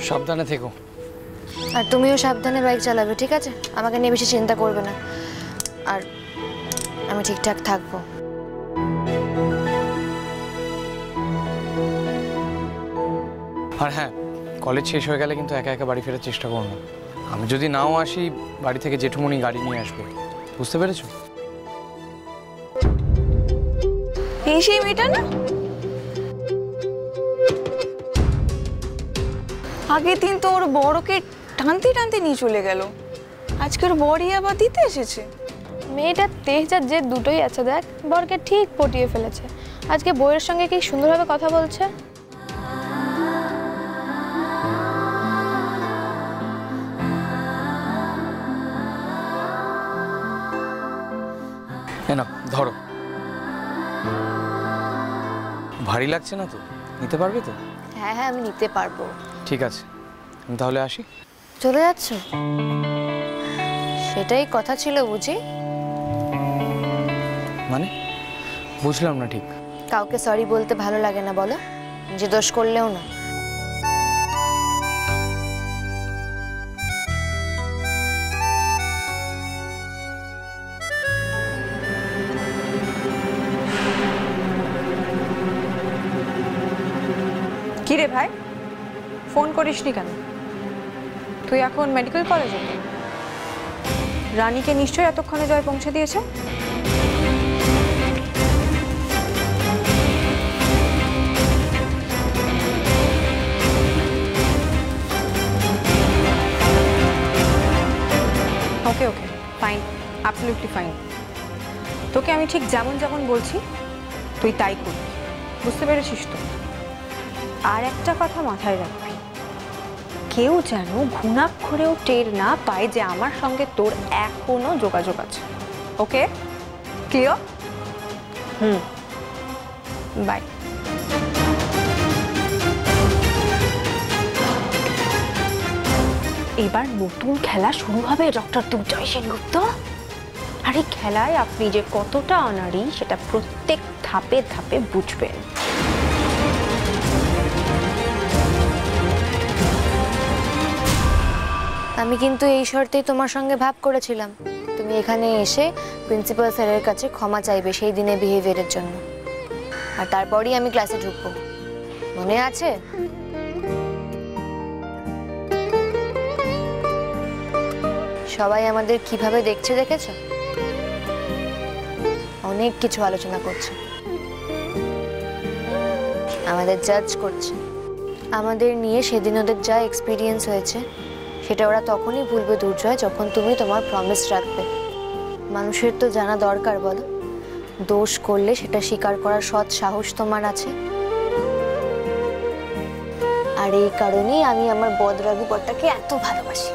সাবধানে থেকো। আর তুমিও সাবধানে বাইক চালাবে, ঠিক আছে? আমাকে নিয়ে বেশি চিন্তা করবে না, আর আমি ঠিকঠাক থাকবো। আর হ্যাঁ, কলেজ শেষ হয়ে গেলে কিন্তু একা একা বাড়ি ফেরার চেষ্টা করো না। আমি যদি নাও আসি, বাড়ি থেকে জেঠুমনি গাড়ি নিয়ে আসবে, বুঝতে পেরেছো? এই সেই মেয়েটা না? আগের দিন তো ওর বড়কে টানতে টানতে নিয়ে চলে গেল, আজকের বড়ই আবার দিতে এসেছে। মেয়েটার তেজ আর জেদ দুটোই আছে, দেখ বরকে ঠিক পটিয়ে ফেলেছে। আজকে বউয়ের সঙ্গে কি সুন্দরভাবে কথা বলছে। না ধরো, ভারী লাগছে না তো? নিতে পারবে তো? হ্যাঁ হ্যাঁ, আমি নিতে পারবো। ঠিক আছে, আমি তাহলে আসি। চলে যাচ্ছ? সেটাই কথা ছিল বুঝি? মানে বুঝলাম না ঠিক। কাউকে সরি বলতে ভালো লাগে না বলো, যে দোষ করলেও না। কি রে ভাই, ফোন করিসনি কেন? তুই এখন মেডিকেল কলেজে? রানীকে নিশ্চয়ই এতক্ষণে জয় পৌঁছে দিয়েছে। ওকে ওকে, ফাইন, অ্যাবসলিউটলি ফাইন। তোকে আমি ঠিক যেমন যেমন বলছি তুই তাই করবি, বুঝতে পেরেছিস তো? আর একটা কথা মাথায় রাখবি, কেউ যেন ঘুণাক্ষরেও টের না পায় যে আমার সঙ্গে তোর এখনো যোগাযোগ আছে। ওকে, ক্লিয়ার? বাই। এবার নতুন খেলা শুরু হবে ডক্টর দুর্জয় সেনগুপ্ত। আর এই খেলায় আপনি যে কতটা অনারি সেটা প্রত্যেক ধাপে ধাপে বুঝবেন। আমি কিন্তু এই শর্তেই তোমার সঙ্গে ভাব করেছিলাম, তুমি এখানে এসে প্রিন্সিপাল স্যারের কাছে ক্ষমা চাইবে সেই দিনের বিহেভিয়ারের জন্য, আর তারপরই আমি ক্লাসে ঢুকবো। মনে আছে? সবাই আমাদের কিভাবে দেখছে দেখেছো? অনেক কিছু আলোচনা করছে, আমাদের জাজ করছে। আমাদের নিয়ে সেদিন ওদের যা এক্সপিরিয়েন্স হয়েছে সেটা ওরা তখনই ভুলবে দুর্জয়, যখন তুমি তোমার প্রমিস রাখবে। মানুষের তো জানা দরকার বলো, দোষ করলে সেটা স্বীকার করার সৎ সাহস তোমার আছে। আর এই কারণেই আমি আমার বদরাগী বরটাকে এত ভালোবাসি।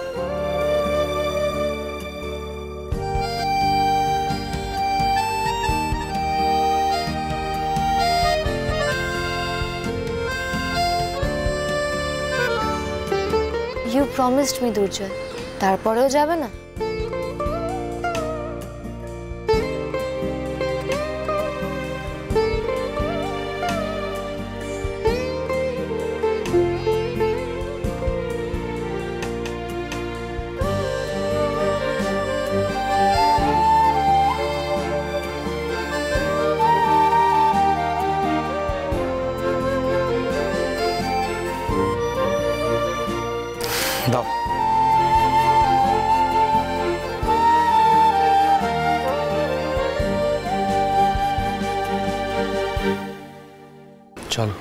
You promised me, দুর্জয়, তারপরেও যাবে না? দাও। চলো।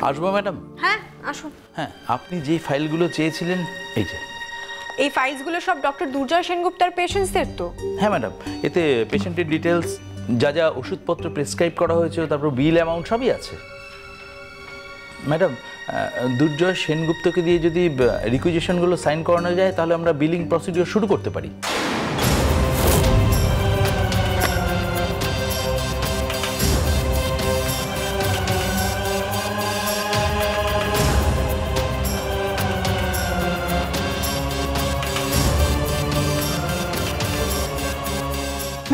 আসবো ম্যাডাম? হ্যাঁ আসুন। হ্যাঁ, আপনি যে ফাইলগুলো চেয়েছিলেন এই যে। এই ফাইলসগুলো সব ডক্টর দুর্জয় সেনগুপ্তার পেশেন্টসদের তো? হ্যাঁ ম্যাডাম, এতে পেশেন্টের ডিটেলস, যা যা ওষুধপত্র প্রেসক্রাইব করা হয়েছে, তারপর বিল অ্যামাউন্ট সবই আছে। ম্যাডাম, দুর্জয় সেনগুপ্তকে দিয়ে যদি রিকুইজিশনগুলো সাইন করানো যায় তাহলে আমরা বিলিং প্রসিডিওর শুরু করতে পারি।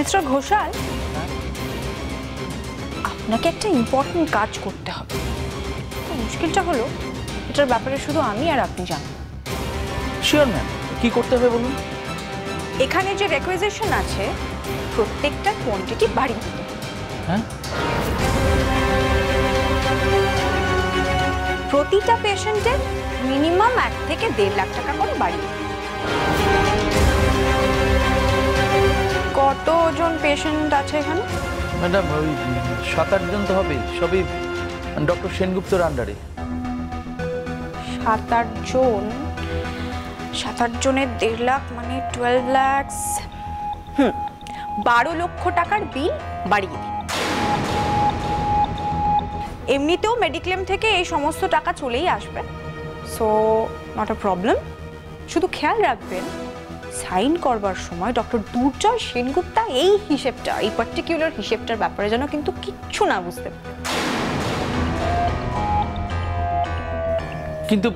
মিস্টার ঘোষাল, আপনাকে একটা ইম্পর্টেন্ট কাজ করতে হবে। মুশকিলটা হলো এটার ব্যাপারে শুধু আমি আর আপনি জানি। শিওর ম্যাম, কি করতে হবে বলুন? এখানে যে রেকুইজিশন আছে প্রত্যেকটা কোয়ান্টিটি বাড়িয়ে দিতে। হ্যাঁ, প্রতিটা পেশেন্টের মিনিমাম 1 থেকে 1.5 লাখ টাকা করে বাড়িয়ে। কতজন পেশেন্ট আছে এখানে? ম্যাডাম ওই 7-8 জন তো হবে, সবই ডক্টর সেনগুপ্তর আন্ডারে। 7-8 জন, 7-8 জনের 1.5 লাখ মানে 12 লাখ। 12 লক্ষ টাকার বিল বাড়িয়ে দিন। এমনিতেও মেডিক্লেম থেকে এই সমস্ত টাকা চলেই আসবে, সো নট আ প্রবলেম। শুধু খেয়াল রাখবেন সাইন করবার সময় ডক্টর দুর্জয় সেনগুপ্তা এই হিসেবটা, এই পার্টিকুলার হিসেবটার ব্যাপারে যেন কিন্তু কিচ্ছু না বুঝতে পারে। কিন্তু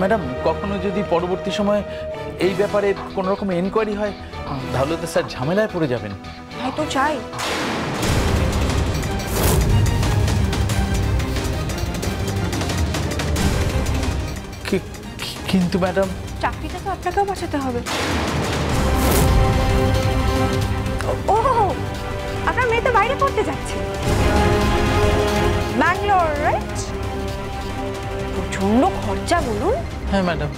ম্যাডাম, কখনো যদি পরবর্তী সময়ে এই ব্যাপারে কোনো রকম এনকোয়ারি হয় তাহলে তো স্যার ঝামেলায় পড়ে যাবেন। হয়তো চাই, কিন্তু ম্যাডাম, চাকরিটা তো আপনাকেও বাঁচাতে হবে। ও, আপনার মেয়ে তো বাইরে পড়তে যাচ্ছে, ব্যাঙ্গালোর, রাইট? প্রচন্ড খরচা বলুন। হ্যাঁ ম্যাডাম।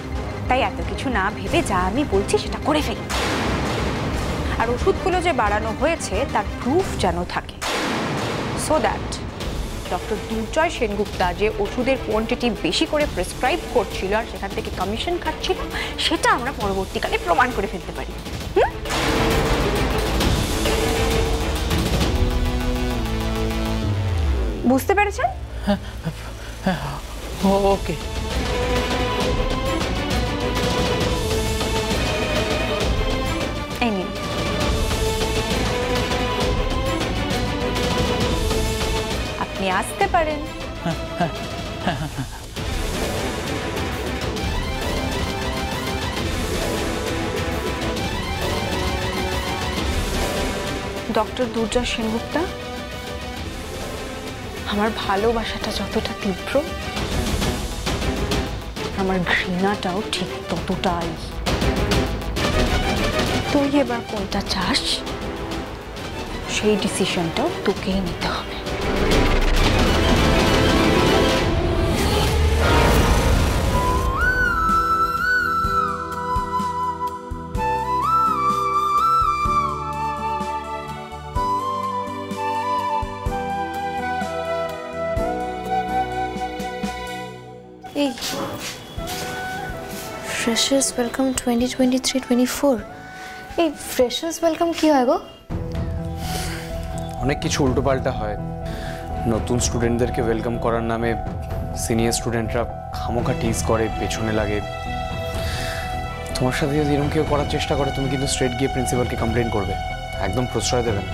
তাই এত কিছু না ভেবে যা আমি বলছি সেটা করে ফেলি। আর ওষুধগুলো যে বাড়ানো হয়েছে তার প্রুফ যেন থাকে, সো দ্যাট ডক্টর দুর্জয় সেনগুপ্তা যে ওষুধের কোয়ান্টিটি বেশি করে প্রেসক্রাইব করছিল আর সেখান থেকে কমিশন খাচ্ছিল সেটা আমরা পরবর্তীকালে প্রমাণ করে ফেলতে পারি। বুঝতে পেরেছেন? ওকে। এই নিন। আপনি আসতে পারেন। ডক্টর দুর্জয় সেনগুপ্তা, আমার ভালোবাসাটা যতটা তীব্র আমার ঘৃণাটাও ঠিক ততটাই। তুই এবার কোনটা চাস সেই ডিসিশনটাও তোকেই নিতে হবে। এই ফ্রেশার্স ওয়েলকাম 2023-24, এই ফ্রেশার্স ওয়েলকাম কি হয় গো? অনেক কিছু উল্টোপাল্টা হয়। নতুন স্টুডেন্টদেরকে ওয়েলকাম করার নামে সিনিয়র স্টুডেন্টরা খামোখা টিজ করে, পেছনে লাগে। তোমার সাথে যদি এরকম কেউ করার চেষ্টা করে তুমি কিন্তু স্ট্রেট গিয়ে প্রিন্সিপালকে কমপ্লেন করবে, একদম প্রশ্রয় দেবে না।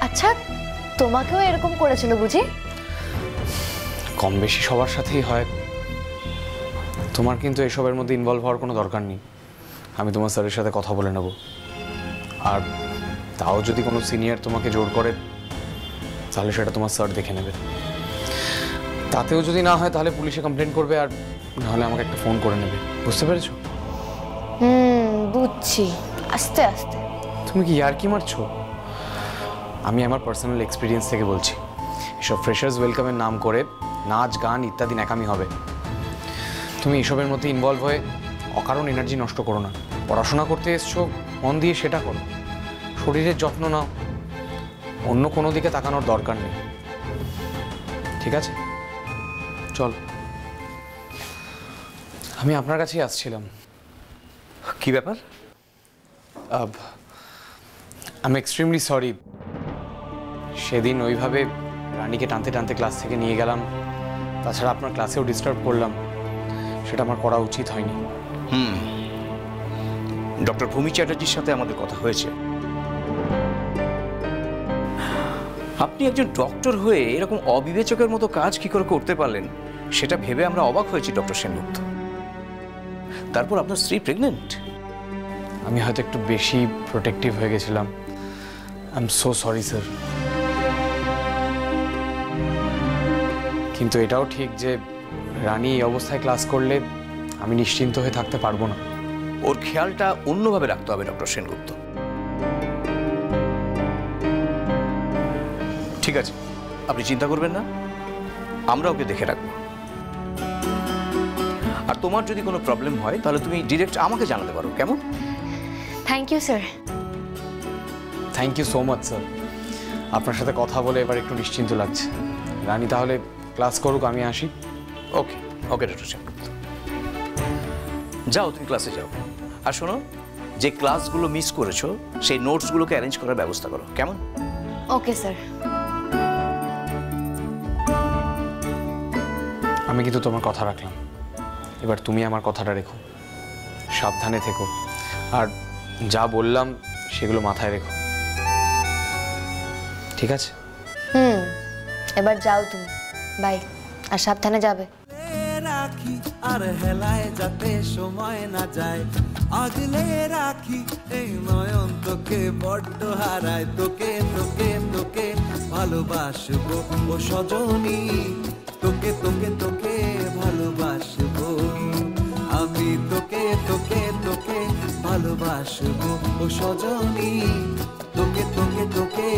আচ্ছা, তোমাকেও এরকম করেছিল বুঝি? কম বেশি সবার সাথেই হয়। তোমার কিন্তু এসবের মধ্যে ইনভলভ হওয়ার কোনো দরকার নেই। আমি তোমার স্যারের সাথে কথা বলে নেব। আর তাও যদি কোনো সিনিয়র তোমাকে জোর করে তাহলে সেটা তোমার স্যার দেখে নেবে। তাতেও যদি না হয় তাহলে পুলিশে কমপ্লেন করবে, আর নাহলে আমাকে একটা ফোন করে নেবে। বুঝতে পেরেছো? বুঝছি, আস্তে আস্তে। তুমি কি ইয়ার্কি মারছো? আমি আমার পার্সোনাল এক্সপিরিয়েন্স থেকে বলছি, এসব ফ্রেশার্স ওয়েলকামের নাম করে নাচ গান ইত্যাদি ন্যাকামি হবে। তুমি এসবের মধ্যে ইনভলভ হয়ে অকারণ এনার্জি নষ্ট করো না। পড়াশোনা করতে এসছো, মন দিয়ে সেটা করো। শরীরের যত্ন নাও, অন্য কোনো দিকে তাকানোর দরকার নেই। ঠিক আছে, চল। আমি আপনার কাছেই আসছিলাম। কি ব্যাপার? I am extremely sorry. সেদিন ওইভাবে রানীকে টানতে টানতে ক্লাস থেকে নিয়ে গেলাম, তাছাড়া আপনার ক্লাসেও ডিস্টার্ব করলাম। সেটা আমার করা উচিত হয়নি। ডক্টর ভূমি চ্যাটার্জির সাথে আমাদের কথা হয়েছে। আপনি একজন ডক্টর হয়ে এরকম অবিবেচকের মতো কাজ কি করে করতে পারলেন সেটা ভেবে আমরা অবাক হয়েছি ডক্টর সেনগুপ্ত। তারপর আপনার স্ত্রী প্রেগনেন্ট। আমি হয়তো একটু বেশি প্রোটেক্টিভ হয়ে গেছিলাম। I am so sorry sir. কিন্তু এটাও ঠিক যে রানী এই অবস্থায় ক্লাস করলে আমি নিশ্চিন্ত হয়ে থাকতে পারবো না। ওর খেয়ালটা অন্যভাবে রাখতে হবে ডক্টর সেনগুপ্ত। ঠিক আছে, আপনি চিন্তা করবেন না, আমরা ওকে দেখে রাখবো। আর তোমার যদি কোনো প্রবলেম হয় তাহলে তুমি ডিরেক্ট আমাকে জানাতে পারো, কেমন? Thank you sir. Thank you so much sir. আপনার সাথে কথা বলে এবার একটু নিশ্চিন্ত লাগছে। রানী তাহলে ক্লাস করুক, আমি আসি। ওকে ওকে ডক্টর সেনগুপ্ত, যাও তুমি ক্লাসে যাও। আর শোনো, যে ক্লাসগুলো মিস করেছো সেই নোটসগুলোকে অ্যারেঞ্জ করার ব্যবস্থা করো, কেমন? Okay sir. আমি কিন্তু তোমার কথা রাখলাম, এবার তুমি আমার কথাটা রেখো। সাবধানে থেকো, আর যা বললাম সেগুলো মাথায় রেখো, ঠিক আছে? এবার যাও তুমি, বাই। আর সাবধানে যাবে। রাখি আর হেলায় যাতে সময় না যায়, আগলে রাখি এই নয়ন তোকে বড্ড হারায়। তোকে তোকে তোকে ভালোবাসবো ও সজনী, তোকে তোকে তোকে ভালোবাসবো আমি। তোকে তোকে তোকে ভালোবাসবো ও সজনী, তোকে তোকে তোকে